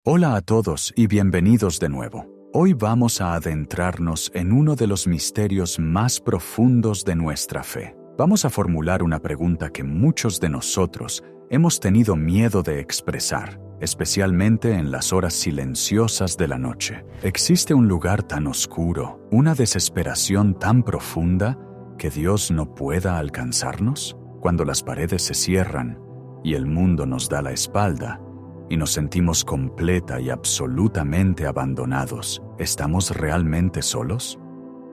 Hola a todos y bienvenidos de nuevo. Hoy vamos a adentrarnos en uno de los misterios más profundos de nuestra fe. Vamos a formular una pregunta que muchos de nosotros hemos tenido miedo de expresar, especialmente en las horas silenciosas de la noche. ¿Existe un lugar tan oscuro, una desesperación tan profunda, que Dios no pueda alcanzarnos? Cuando las paredes se cierran y el mundo nos da la espalda, y nos sentimos completa y absolutamente abandonados, ¿estamos realmente solos?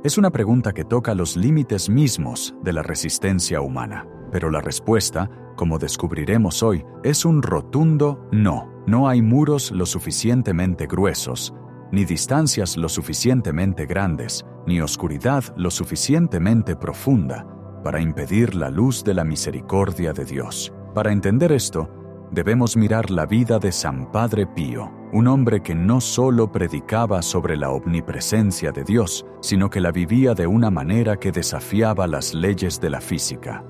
Es una pregunta que toca los límites mismos de la resistencia humana, pero la respuesta, como descubriremos hoy, es un rotundo no. No hay muros lo suficientemente gruesos, ni distancias lo suficientemente grandes, ni oscuridad lo suficientemente profunda para impedir la luz de la misericordia de Dios. Para entender esto, debemos mirar la vida de San Padre Pío, un hombre que no solo predicaba sobre la omnipresencia de Dios, sino que la vivía de una manera que desafiaba las leyes de la física.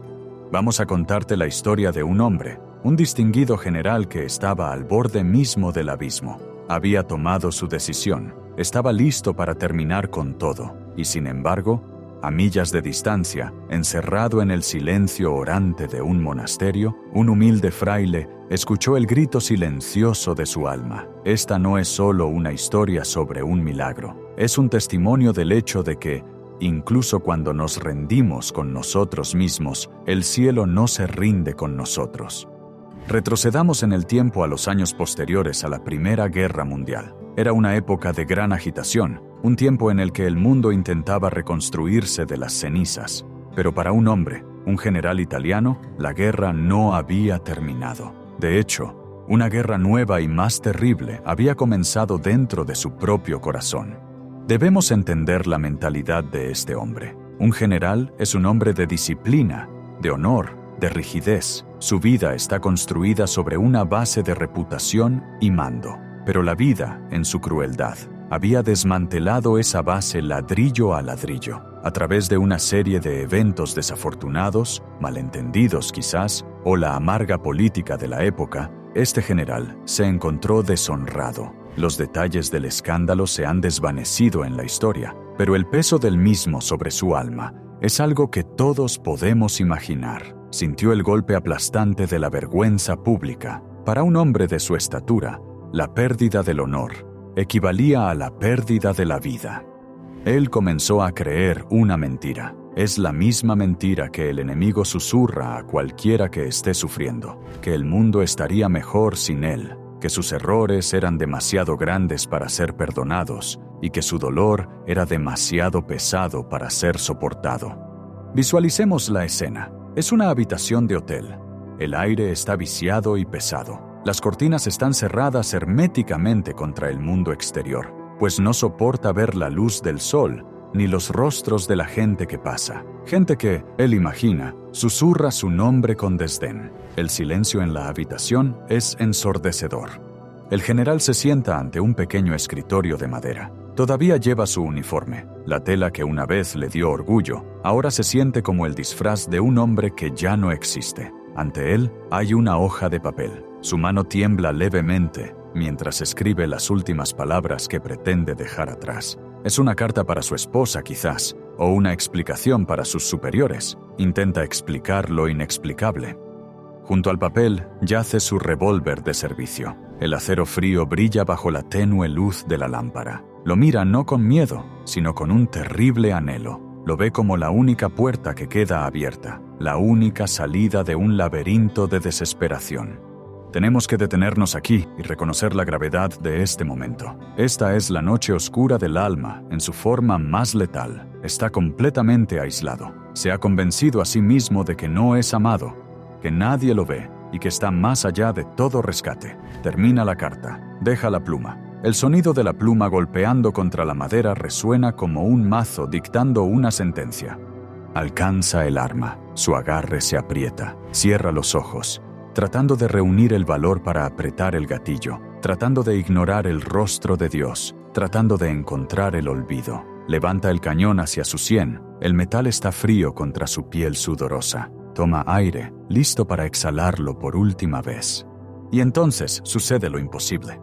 Vamos a contarte la historia de un hombre, un distinguido general que estaba al borde mismo del abismo. Había tomado su decisión, estaba listo para terminar con todo, y sin embargo, a millas de distancia, encerrado en el silencio orante de un monasterio, un humilde fraile escuchó el grito silencioso de su alma. Esta no es solo una historia sobre un milagro, es un testimonio del hecho de que, incluso cuando nos rendimos con nosotros mismos, el cielo no se rinde con nosotros. Retrocedamos en el tiempo a los años posteriores a la Primera Guerra Mundial. Era una época de gran agitación, un tiempo en el que el mundo intentaba reconstruirse de las cenizas. Pero para un hombre, un general italiano, la guerra no había terminado. De hecho, una guerra nueva y más terrible había comenzado dentro de su propio corazón. Debemos entender la mentalidad de este hombre. Un general es un hombre de disciplina, de honor, de rigidez. Su vida está construida sobre una base de reputación y mando. Pero la vida, en su crueldad, había desmantelado esa base ladrillo a ladrillo. A través de una serie de eventos desafortunados, malentendidos quizás, o la amarga política de la época, este general se encontró deshonrado. Los detalles del escándalo se han desvanecido en la historia, pero el peso del mismo sobre su alma es algo que todos podemos imaginar. Sintió el golpe aplastante de la vergüenza pública. Para un hombre de su estatura, la pérdida del honor equivalía a la pérdida de la vida. Él comenzó a creer una mentira. Es la misma mentira que el enemigo susurra a cualquiera que esté sufriendo, que el mundo estaría mejor sin él, que sus errores eran demasiado grandes para ser perdonados y que su dolor era demasiado pesado para ser soportado. Visualicemos la escena. Es una habitación de hotel. El aire está viciado y pesado. Las cortinas están cerradas herméticamente contra el mundo exterior, pues no soporta ver la luz del sol ni los rostros de la gente que pasa. Gente que, él imagina, susurra su nombre con desdén. El silencio en la habitación es ensordecedor. El general se sienta ante un pequeño escritorio de madera. Todavía lleva su uniforme. La tela que una vez le dio orgullo, ahora se siente como el disfraz de un hombre que ya no existe. Ante él hay una hoja de papel. Su mano tiembla levemente mientras escribe las últimas palabras que pretende dejar atrás. Es una carta para su esposa, quizás, o una explicación para sus superiores. Intenta explicar lo inexplicable. Junto al papel yace su revólver de servicio. El acero frío brilla bajo la tenue luz de la lámpara. Lo mira no con miedo, sino con un terrible anhelo. Lo ve como la única puerta que queda abierta, la única salida de un laberinto de desesperación. Tenemos que detenernos aquí y reconocer la gravedad de este momento. Esta es la noche oscura del alma en su forma más letal. Está completamente aislado. Se ha convencido a sí mismo de que no es amado, que nadie lo ve y que está más allá de todo rescate. Termina la carta, deja la pluma. El sonido de la pluma golpeando contra la madera resuena como un mazo dictando una sentencia. Alcanza el arma, su agarre se aprieta, cierra los ojos, tratando de reunir el valor para apretar el gatillo, tratando de ignorar el rostro de Dios, tratando de encontrar el olvido. Levanta el cañón hacia su sien, el metal está frío contra su piel sudorosa. Toma aire, listo para exhalarlo por última vez. Y entonces sucede lo imposible.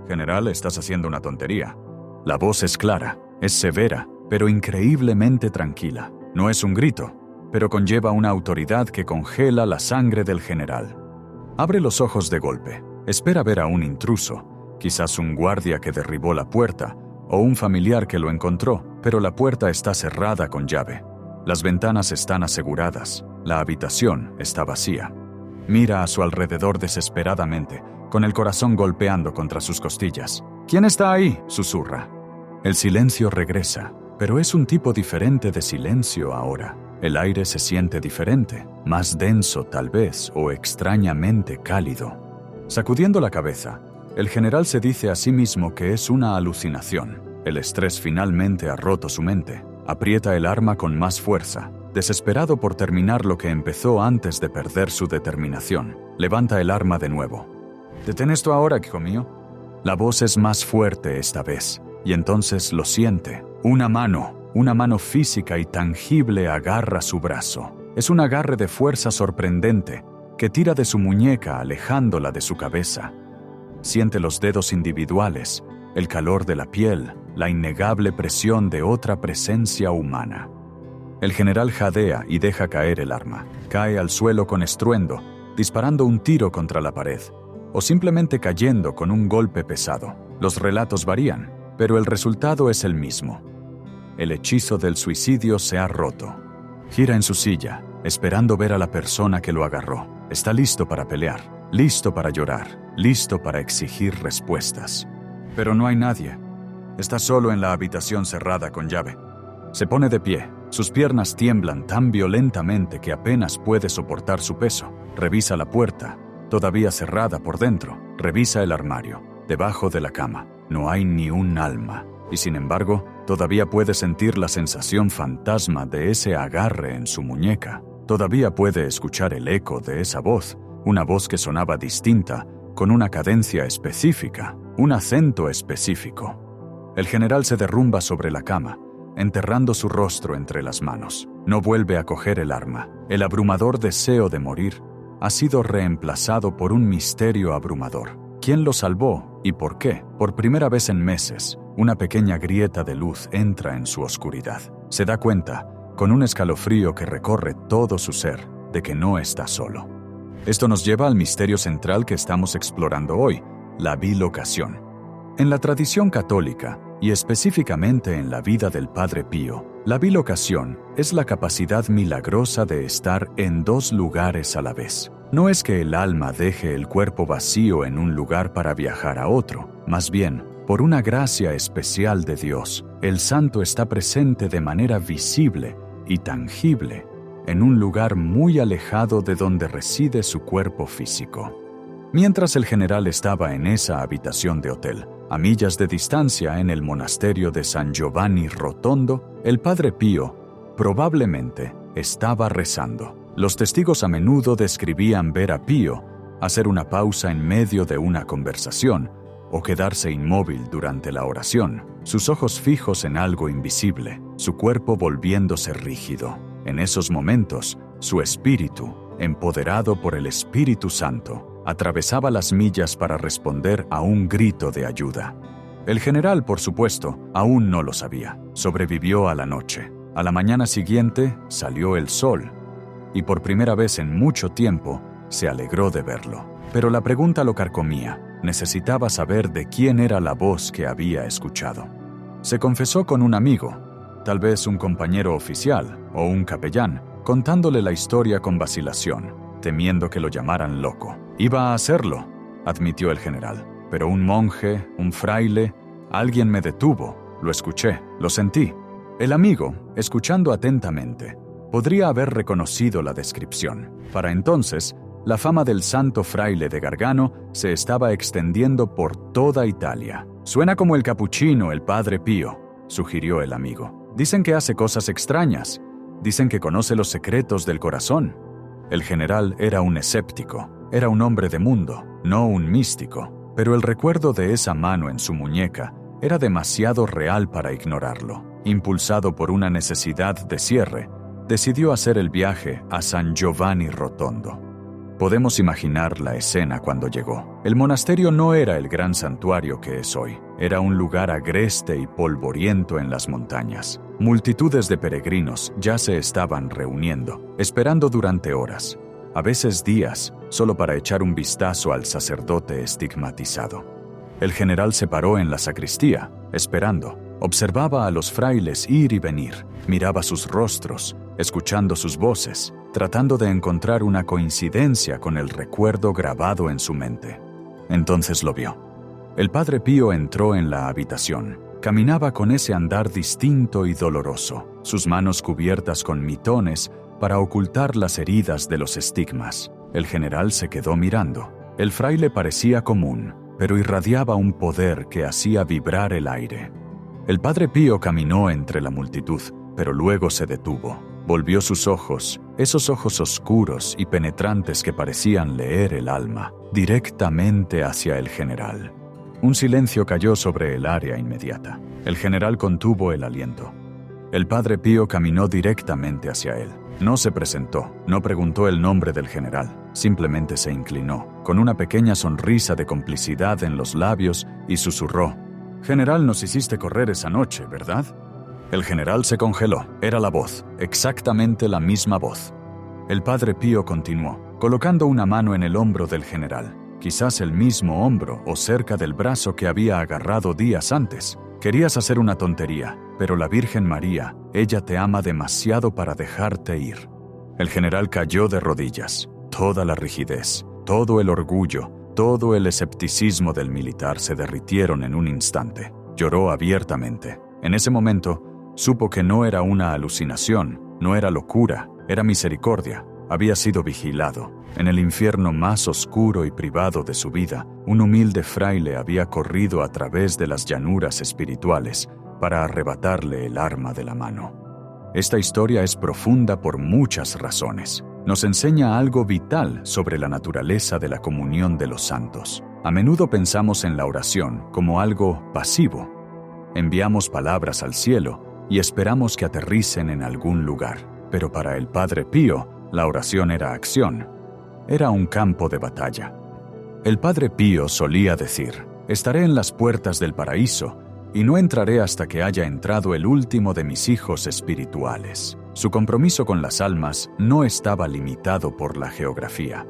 General, estás haciendo una tontería. La voz es clara, es severa, pero increíblemente tranquila. No es un grito, pero conlleva una autoridad que congela la sangre del general. Abre los ojos de golpe. Espera ver a un intruso, quizás un guardia que derribó la puerta, o un familiar que lo encontró, pero la puerta está cerrada con llave. Las ventanas están aseguradas. La habitación está vacía. Mira a su alrededor desesperadamente, con el corazón golpeando contra sus costillas. ¿Quién está ahí?, susurra. El silencio regresa, pero es un tipo diferente de silencio ahora. El aire se siente diferente, más denso tal vez, o extrañamente cálido. Sacudiendo la cabeza, el general se dice a sí mismo que es una alucinación. El estrés finalmente ha roto su mente. Aprieta el arma con más fuerza, desesperado por terminar lo que empezó antes de perder su determinación. Levanta el arma de nuevo. «Detén esto ahora, hijo mío». La voz es más fuerte esta vez, y entonces lo siente. Una mano física y tangible agarra su brazo. Es un agarre de fuerza sorprendente que tira de su muñeca alejándola de su cabeza. Siente los dedos individuales, el calor de la piel, la innegable presión de otra presencia humana. El general jadea y deja caer el arma. Cae al suelo con estruendo, disparando un tiro contra la pared, o simplemente cayendo con un golpe pesado. Los relatos varían, pero el resultado es el mismo. El hechizo del suicidio se ha roto. Gira en su silla, esperando ver a la persona que lo agarró. Está listo para pelear, listo para llorar, listo para exigir respuestas. Pero no hay nadie. Está solo en la habitación cerrada con llave. Se pone de pie. Sus piernas tiemblan tan violentamente que apenas puede soportar su peso. Revisa la puerta, todavía cerrada por dentro. Revisa el armario. Debajo de la cama no hay ni un alma. Y sin embargo, todavía puede sentir la sensación fantasma de ese agarre en su muñeca. Todavía puede escuchar el eco de esa voz, una voz que sonaba distinta, con una cadencia específica, un acento específico. El general se derrumba sobre la cama, enterrando su rostro entre las manos. No vuelve a coger el arma. El abrumador deseo de morir ha sido reemplazado por un misterio abrumador. ¿Quién lo salvó y por qué? Por primera vez en meses, una pequeña grieta de luz entra en su oscuridad. Se da cuenta, con un escalofrío que recorre todo su ser, de que no está solo. Esto nos lleva al misterio central que estamos explorando hoy, la bilocación. En la tradición católica, y específicamente en la vida del Padre Pío, la bilocación es la capacidad milagrosa de estar en dos lugares a la vez. No es que el alma deje el cuerpo vacío en un lugar para viajar a otro, más bien, por una gracia especial de Dios, el santo está presente de manera visible y tangible en un lugar muy alejado de donde reside su cuerpo físico. Mientras el general estaba en esa habitación de hotel, a millas de distancia en el monasterio de San Giovanni Rotondo, el Padre Pío probablemente estaba rezando. Los testigos a menudo describían ver a Pío hacer una pausa en medio de una conversación o quedarse inmóvil durante la oración, sus ojos fijos en algo invisible, su cuerpo volviéndose rígido. En esos momentos, su espíritu, empoderado por el Espíritu Santo, atravesaba las millas para responder a un grito de ayuda. El general, por supuesto, aún no lo sabía. Sobrevivió a la noche. A la mañana siguiente salió el sol, y por primera vez en mucho tiempo se alegró de verlo. Pero la pregunta lo carcomía. Necesitaba saber de quién era la voz que había escuchado. Se confesó con un amigo, tal vez un compañero oficial o un capellán, contándole la historia con vacilación, temiendo que lo llamaran loco. Iba a hacerlo, admitió el general, pero un monje, un fraile, alguien me detuvo, lo escuché, lo sentí. El amigo, escuchando atentamente, podría haber reconocido la descripción. Para entonces, la fama del santo fraile de Gargano se estaba extendiendo por toda Italia. Suena como el capuchino, el Padre Pío, sugirió el amigo. Dicen que hace cosas extrañas. Dicen que conoce los secretos del corazón. El general era un escéptico, era un hombre de mundo, no un místico, pero el recuerdo de esa mano en su muñeca era demasiado real para ignorarlo. Impulsado por una necesidad de cierre, decidió hacer el viaje a San Giovanni Rotondo. Podemos imaginar la escena cuando llegó. El monasterio no era el gran santuario que es hoy. Era un lugar agreste y polvoriento en las montañas. Multitudes de peregrinos ya se estaban reuniendo, esperando durante horas, a veces días, solo para echar un vistazo al sacerdote estigmatizado. El general se paró en la sacristía, esperando. Observaba a los frailes ir y venir, miraba sus rostros, escuchando sus voces, tratando de encontrar una coincidencia con el recuerdo grabado en su mente. Entonces lo vio. El Padre Pío entró en la habitación. Caminaba con ese andar distinto y doloroso, sus manos cubiertas con mitones para ocultar las heridas de los estigmas. El general se quedó mirando. El fraile parecía común, pero irradiaba un poder que hacía vibrar el aire. El Padre Pío caminó entre la multitud, pero luego se detuvo. Volvió sus ojos, esos ojos oscuros y penetrantes que parecían leer el alma, directamente hacia el general. Un silencio cayó sobre el área inmediata. El general contuvo el aliento. El Padre Pío caminó directamente hacia él. No se presentó, no preguntó el nombre del general, simplemente se inclinó, con una pequeña sonrisa de complicidad en los labios, y susurró: «General, nos hiciste correr esa noche, ¿verdad?». El general se congeló. Era la voz, exactamente la misma voz. El Padre Pío continuó, colocando una mano en el hombro del general, quizás el mismo hombro o cerca del brazo que había agarrado días antes. «Querías hacer una tontería, pero la Virgen María, ella te ama demasiado para dejarte ir». El general cayó de rodillas. Toda la rigidez, todo el orgullo, todo el escepticismo del militar se derritieron en un instante. Lloró abiertamente. En ese momento, supo que no era una alucinación, no era locura, era misericordia. Había sido vigilado. En el infierno más oscuro y privado de su vida, un humilde fraile había corrido a través de las llanuras espirituales para arrebatarle el arma de la mano. Esta historia es profunda por muchas razones. Nos enseña algo vital sobre la naturaleza de la comunión de los santos. A menudo pensamos en la oración como algo pasivo. Enviamos palabras al cielo y esperamos que aterricen en algún lugar. Pero para el Padre Pío, la oración era acción. Era un campo de batalla. El Padre Pío solía decir: «Estaré en las puertas del paraíso y no entraré hasta que haya entrado el último de mis hijos espirituales». Su compromiso con las almas no estaba limitado por la geografía.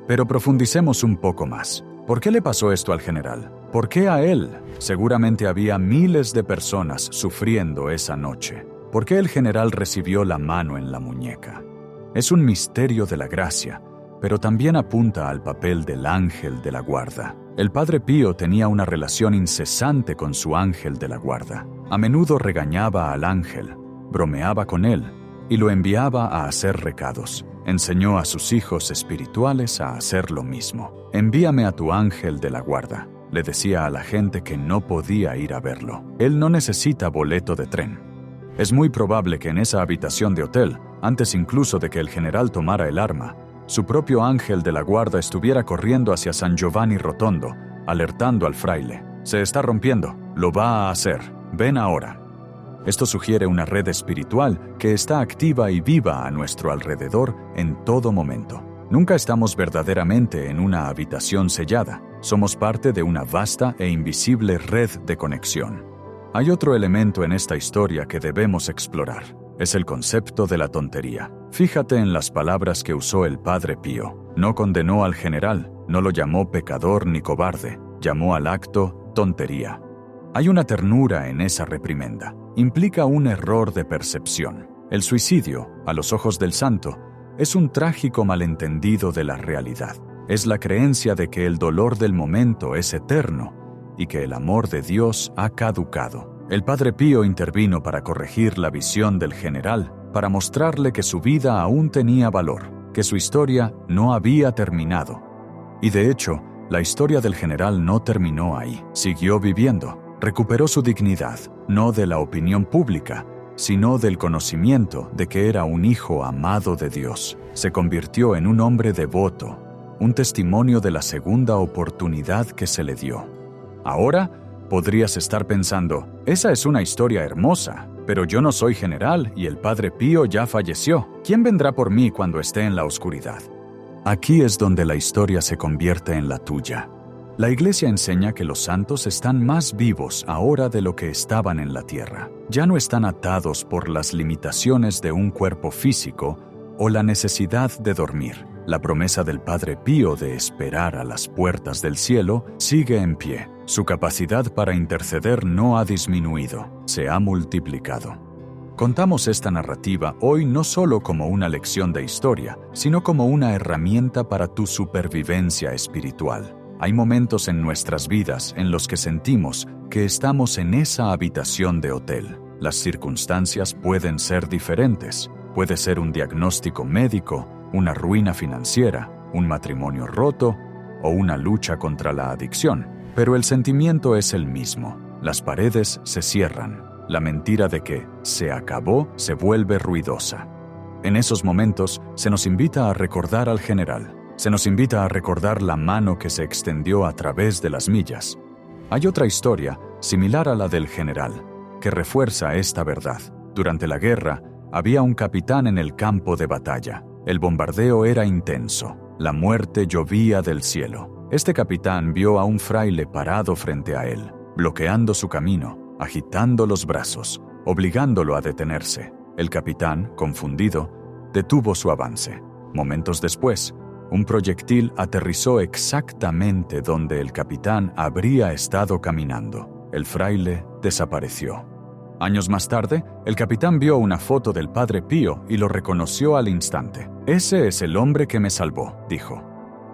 Pero profundicemos un poco más. ¿Por qué le pasó esto al general? ¿Por qué a él? Seguramente había miles de personas sufriendo esa noche. ¿Por qué el general recibió la mano en la muñeca? Es un misterio de la gracia, pero también apunta al papel del ángel de la guarda. El Padre Pío tenía una relación incesante con su ángel de la guarda. A menudo regañaba al ángel, bromeaba con él y lo enviaba a hacer recados. Enseñó a sus hijos espirituales a hacer lo mismo. «Envíame a tu ángel de la guarda», le decía a la gente que no podía ir a verlo. Él no necesita boleto de tren. Es muy probable que en esa habitación de hotel, antes incluso de que el general tomara el arma, su propio ángel de la guarda estuviera corriendo hacia San Giovanni Rotondo, alertando al fraile: «Se está rompiendo, lo va a hacer, ven ahora». Esto sugiere una red espiritual que está activa y viva a nuestro alrededor en todo momento. Nunca estamos verdaderamente en una habitación sellada. Somos parte de una vasta e invisible red de conexión. Hay otro elemento en esta historia que debemos explorar. Es el concepto de la tontería. Fíjate en las palabras que usó el Padre Pío. No condenó al general, no lo llamó pecador ni cobarde, llamó al acto tontería. Hay una ternura en esa reprimenda. Implica un error de percepción. El suicidio, a los ojos del santo, es un trágico malentendido de la realidad. Es la creencia de que el dolor del momento es eterno y que el amor de Dios ha caducado. El Padre Pío intervino para corregir la visión del general, para mostrarle que su vida aún tenía valor, que su historia no había terminado. Y de hecho, la historia del general no terminó ahí. Siguió viviendo. Recuperó su dignidad, no de la opinión pública, sino del conocimiento de que era un hijo amado de Dios. Se convirtió en un hombre devoto, un testimonio de la segunda oportunidad que se le dio. Ahora, podrías estar pensando: esa es una historia hermosa, pero yo no soy general y el Padre Pío ya falleció. ¿Quién vendrá por mí cuando esté en la oscuridad? Aquí es donde la historia se convierte en la tuya. La Iglesia enseña que los santos están más vivos ahora de lo que estaban en la tierra. Ya no están atados por las limitaciones de un cuerpo físico o la necesidad de dormir. La promesa del Padre Pío de esperar a las puertas del cielo sigue en pie. Su capacidad para interceder no ha disminuido, se ha multiplicado. Contamos esta narrativa hoy no solo como una lección de historia, sino como una herramienta para tu supervivencia espiritual. Hay momentos en nuestras vidas en los que sentimos que estamos en esa habitación de hotel. Las circunstancias pueden ser diferentes. Puede ser un diagnóstico médico, una ruina financiera, un matrimonio roto o una lucha contra la adicción. Pero el sentimiento es el mismo. Las paredes se cierran. La mentira de que se acabó se vuelve ruidosa. En esos momentos se nos invita a recordar al general. Se nos invita a recordar la mano que se extendió a través de las millas. Hay otra historia, similar a la del general, que refuerza esta verdad. Durante la guerra, había un capitán en el campo de batalla. El bombardeo era intenso. La muerte llovía del cielo. Este capitán vio a un fraile parado frente a él, bloqueando su camino, agitando los brazos, obligándolo a detenerse. El capitán, confundido, detuvo su avance. Momentos después, un proyectil aterrizó exactamente donde el capitán habría estado caminando. El fraile desapareció. Años más tarde, el capitán vio una foto del Padre Pío y lo reconoció al instante. «Ese es el hombre que me salvó», dijo.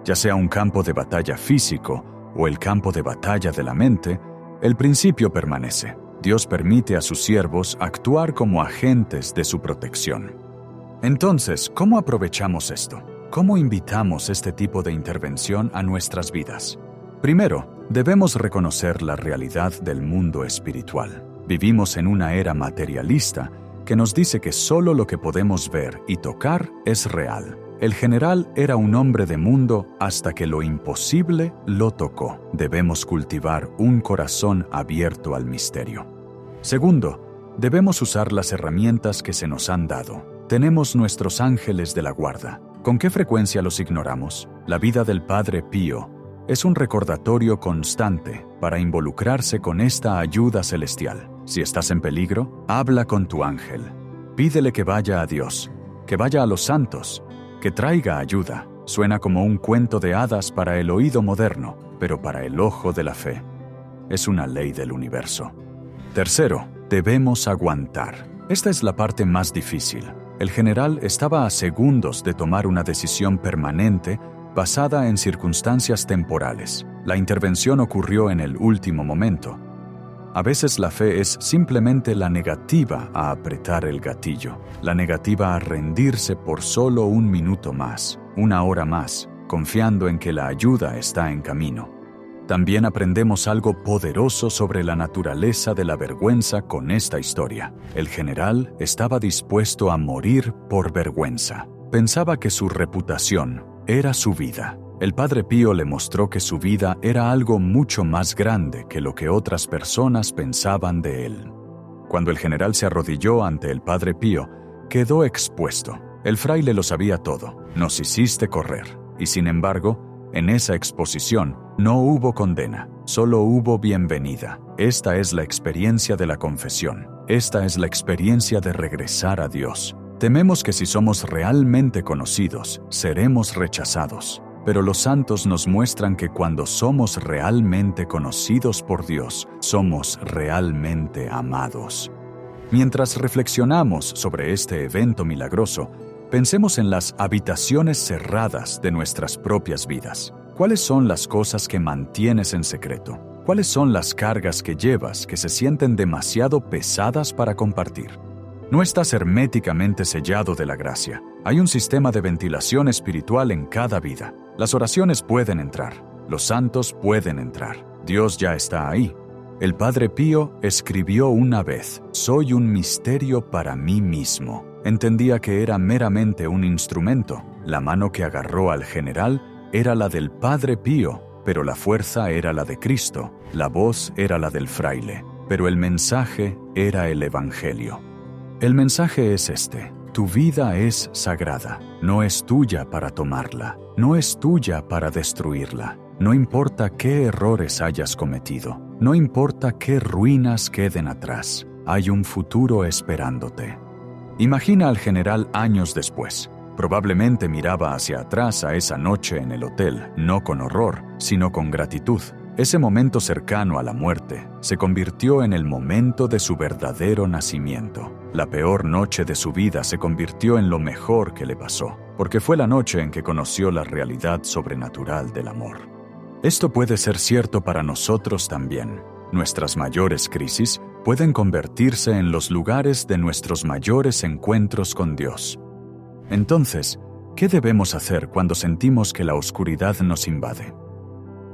Ya sea un campo de batalla físico o el campo de batalla de la mente, el principio permanece. Dios permite a sus siervos actuar como agentes de su protección. Entonces, ¿cómo aprovechamos esto? ¿Cómo invitamos este tipo de intervención a nuestras vidas? Primero, debemos reconocer la realidad del mundo espiritual. Vivimos en una era materialista que nos dice que solo lo que podemos ver y tocar es real. El general era un hombre de mundo hasta que lo imposible lo tocó. Debemos cultivar un corazón abierto al misterio. Segundo, debemos usar las herramientas que se nos han dado. Tenemos nuestros ángeles de la guarda. ¿Con qué frecuencia los ignoramos? La vida del Padre Pío es un recordatorio constante para involucrarse con esta ayuda celestial. Si estás en peligro, habla con tu ángel. Pídele que vaya a Dios, que vaya a los santos, que traiga ayuda. Suena como un cuento de hadas para el oído moderno, pero para el ojo de la fe es una ley del universo. Tercero, debemos aguantar. Esta es la parte más difícil. El general estaba a segundos de tomar una decisión permanente basada en circunstancias temporales. La intervención ocurrió en el último momento. A veces la fe es simplemente la negativa a apretar el gatillo, la negativa a rendirse por solo un minuto más, una hora más, confiando en que la ayuda está en camino. También aprendemos algo poderoso sobre la naturaleza de la vergüenza con esta historia. El general estaba dispuesto a morir por vergüenza. Pensaba que su reputación era su vida. El Padre Pío le mostró que su vida era algo mucho más grande que lo que otras personas pensaban de él. Cuando el general se arrodilló ante el Padre Pío, quedó expuesto. El fraile lo sabía todo. Nos hiciste correr. Y sin embargo, en esa exposición no hubo condena, solo hubo bienvenida. Esta es la experiencia de la confesión. Esta es la experiencia de regresar a Dios. Tememos que si somos realmente conocidos, seremos rechazados. Pero los santos nos muestran que cuando somos realmente conocidos por Dios, somos realmente amados. Mientras reflexionamos sobre este evento milagroso, pensemos en las habitaciones cerradas de nuestras propias vidas. ¿Cuáles son las cosas que mantienes en secreto? ¿Cuáles son las cargas que llevas que se sienten demasiado pesadas para compartir? No estás herméticamente sellado de la gracia. Hay un sistema de ventilación espiritual en cada vida. Las oraciones pueden entrar. Los santos pueden entrar. Dios ya está ahí. El Padre Pío escribió una vez: «Soy un misterio para mí mismo». Entendía que era meramente un instrumento. La mano que agarró al general era la del Padre Pío, pero la fuerza era la de Cristo. La voz era la del fraile, pero el mensaje era el Evangelio. El mensaje es este: Tu vida es sagrada, no es tuya para tomarla, no es tuya para destruirla. No importa qué errores hayas cometido, no importa qué ruinas queden atrás, hay un futuro esperándote. Imagina al general años después. Probablemente miraba hacia atrás a esa noche en el hotel, no con horror, sino con gratitud. Ese momento cercano a la muerte se convirtió en el momento de su verdadero nacimiento. La peor noche de su vida se convirtió en lo mejor que le pasó, porque fue la noche en que conoció la realidad sobrenatural del amor. Esto puede ser cierto para nosotros también. Nuestras mayores crisis pueden convertirse en los lugares de nuestros mayores encuentros con Dios. Entonces, ¿qué debemos hacer cuando sentimos que la oscuridad nos invade?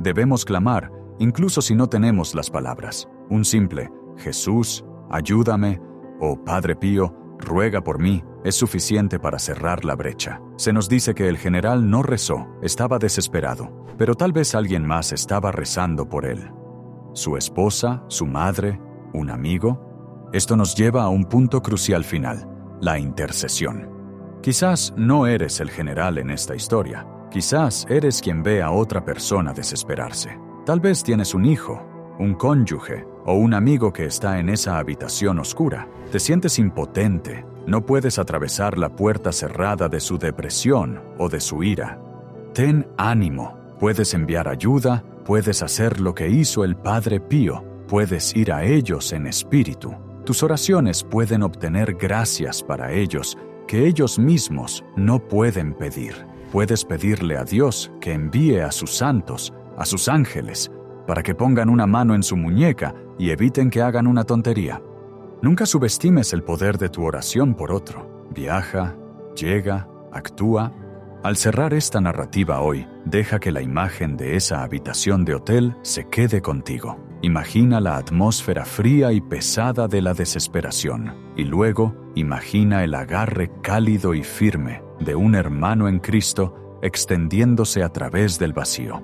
Debemos clamar, incluso si no tenemos las palabras. Un simple «Jesús, ayúdame» o «Padre Pío, ruega por mí» es suficiente para cerrar la brecha. Se nos dice que el general no rezó, estaba desesperado, pero tal vez alguien más estaba rezando por él. ¿Su esposa, su madre, un amigo? Esto nos lleva a un punto crucial final, la intercesión. Quizás no eres el general en esta historia. Quizás eres quien ve a otra persona desesperarse. Tal vez tienes un hijo, un cónyuge o un amigo que está en esa habitación oscura. Te sientes impotente, no puedes atravesar la puerta cerrada de su depresión o de su ira. Ten ánimo, puedes enviar ayuda, puedes hacer lo que hizo el Padre Pío, puedes ir a ellos en espíritu. Tus oraciones pueden obtener gracias para ellos que ellos mismos no pueden pedir. Puedes pedirle a Dios que envíe a sus santos, a sus ángeles, para que pongan una mano en su muñeca y eviten que hagan una tontería. Nunca subestimes el poder de tu oración por otro. Viaja, llega, actúa. Al cerrar esta narrativa hoy, deja que la imagen de esa habitación de hotel se quede contigo. Imagina la atmósfera fría y pesada de la desesperación, y luego imagina el agarre cálido y firme de un hermano en Cristo extendiéndose a través del vacío.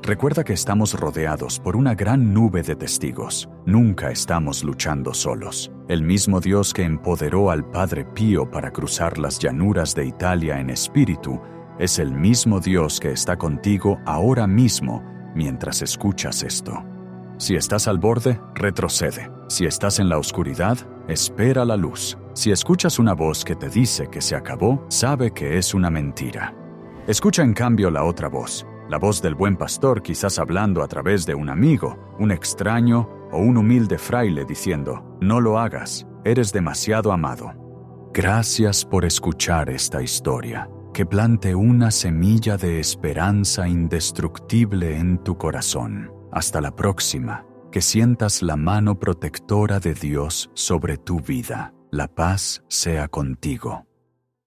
Recuerda que estamos rodeados por una gran nube de testigos. Nunca estamos luchando solos. El mismo Dios que empoderó al Padre Pío para cruzar las llanuras de Italia en espíritu, es el mismo Dios que está contigo ahora mismo mientras escuchas esto. Si estás al borde, retrocede. Si estás en la oscuridad, espera la luz. Si escuchas una voz que te dice que se acabó, sabe que es una mentira. Escucha en cambio la otra voz. La voz del buen pastor, quizás hablando a través de un amigo, un extraño o un humilde fraile diciendo, no lo hagas, eres demasiado amado. Gracias por escuchar esta historia, que plante una semilla de esperanza indestructible en tu corazón. Hasta la próxima, que sientas la mano protectora de Dios sobre tu vida. La paz sea contigo.